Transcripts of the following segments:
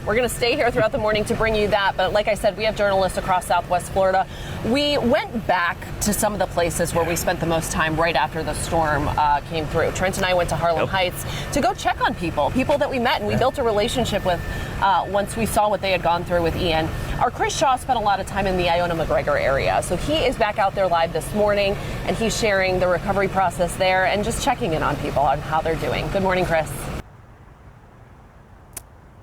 We're going to stay here throughout the morning to bring you that. But like I said, we have journalists across Southwest Florida. We went back to some of the places where we spent the most time right after the storm came through. Trent and I went to Harlem Heights to go check on people that we met and we built a relationship with once we saw what they had gone through with Ian. Our Chris Shaw spent a lot of time in the IONA McGregor area. So he is back out there live this morning, and he's sharing the recovery process there and just checking in on people on how they're doing. Good morning, Chris.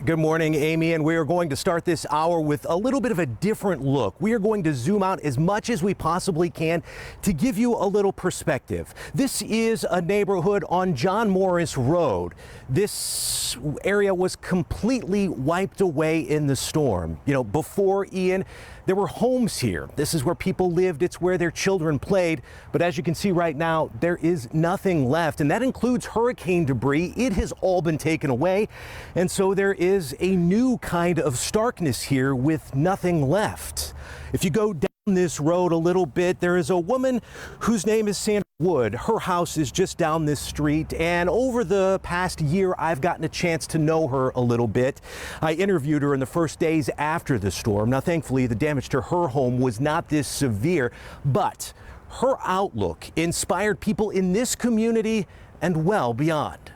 Good morning, Amy, and we are going to start this hour with a little bit of a different look. We are going to zoom out as much as we possibly can to give you a little perspective. This is a neighborhood on John Morris Road. This area was completely wiped away in the storm. You know, before Ian, there were homes here. This is where people lived. It's where their children played. But as you can see right now, there is nothing left, and that includes hurricane debris. It has all been taken away, and so there is a new kind of starkness here with nothing left. If you go down this road a little bit, there is a woman whose name is Sandra Wood. Her house is just down this street, and over the past year, I've gotten a chance to know her a little bit. I interviewed her in the first days after the storm. Now, thankfully, the damage to her home was not this severe, but her outlook inspired people in this community and well beyond.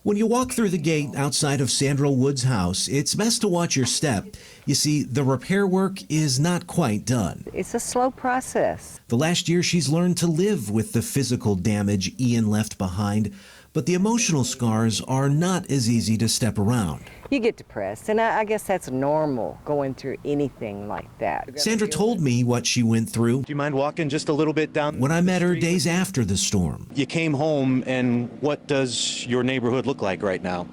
When you walk through the gate outside of Sandra Wood's house, it's best to watch your step. You see, the repair work is not quite done. It's a slow process. The last year, she's learned to live with the physical damage Ian left behind, but the emotional scars are not as easy to step around. You get depressed, and I guess that's normal going through anything like that. Sandra told me what she went through. Do you mind walking just a little bit down? When I met her days after the storm. You came home, and what does your neighborhood look like right now?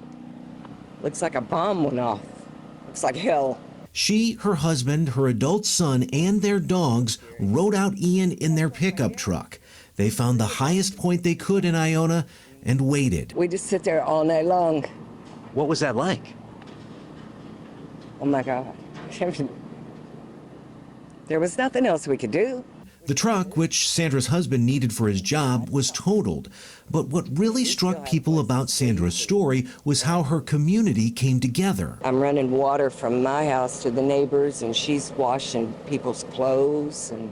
Looks like a bomb went off. Looks like hell. She, her husband, her adult son, and their dogs rode out Ian in their pickup truck. They found the highest point they could in Iona and waited. We just sit there all night long. What was that like? Oh my God. There was nothing else we could do. The truck, which Sandra's husband needed for his job, was totaled. But what really struck people about Sandra's story was how her community came together. I'm running water from my house to the neighbors, and she's washing people's clothes, and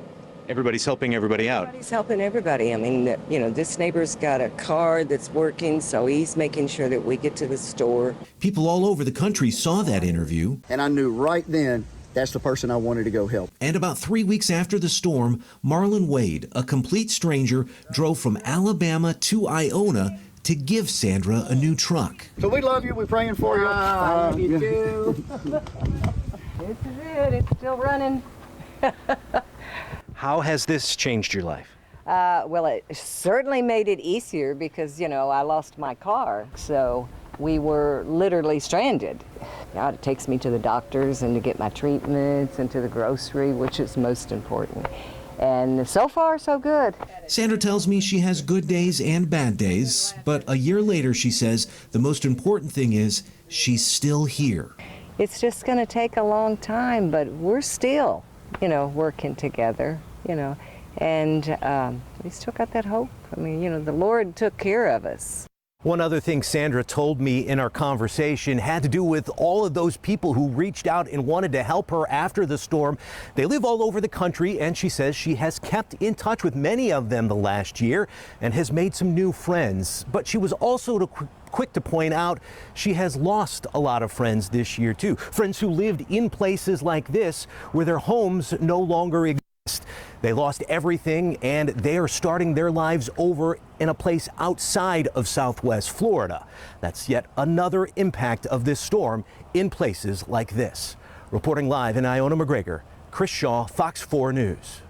Everybody's helping everybody out. everybody's helping everybody. I mean, you know, this neighbor's got a car that's working, so he's making sure that we get to the store. People all over the country saw that interview. And I knew right then that's the person I wanted to go help. And about 3 weeks after the storm, Marlon Wade, a complete stranger, drove from Alabama to Iona to give Sandra a new truck. So we love you. We're praying for you. Love you too. This is it. It's still running. How has this changed your life? Well, it certainly made it easier because, you know, I lost my car, so we were literally stranded. God, it takes me to the doctors and to get my treatments and to the grocery, which is most important. And so far, so good. Sandra tells me she has good days and bad days, but a year later, she says, the most important thing is she's still here. It's just going to take a long time, but we're still, you know, working together, you know, and we still got that hope. I mean, you know, the Lord took care of us. One other thing Sandra told me in our conversation had to do with all of those people who reached out and wanted to help her after the storm. They live all over the country, and she says she has kept in touch with many of them the last year and has made some new friends. But she was also quick to point out she has lost a lot of friends this year too. Friends who lived in places like this where their homes no longer exist. They lost everything, and they are starting their lives over in a place outside of Southwest Florida. That's yet another impact of this storm in places like this. Reporting live in Iona McGregor, Chris Shaw, Fox 4 News.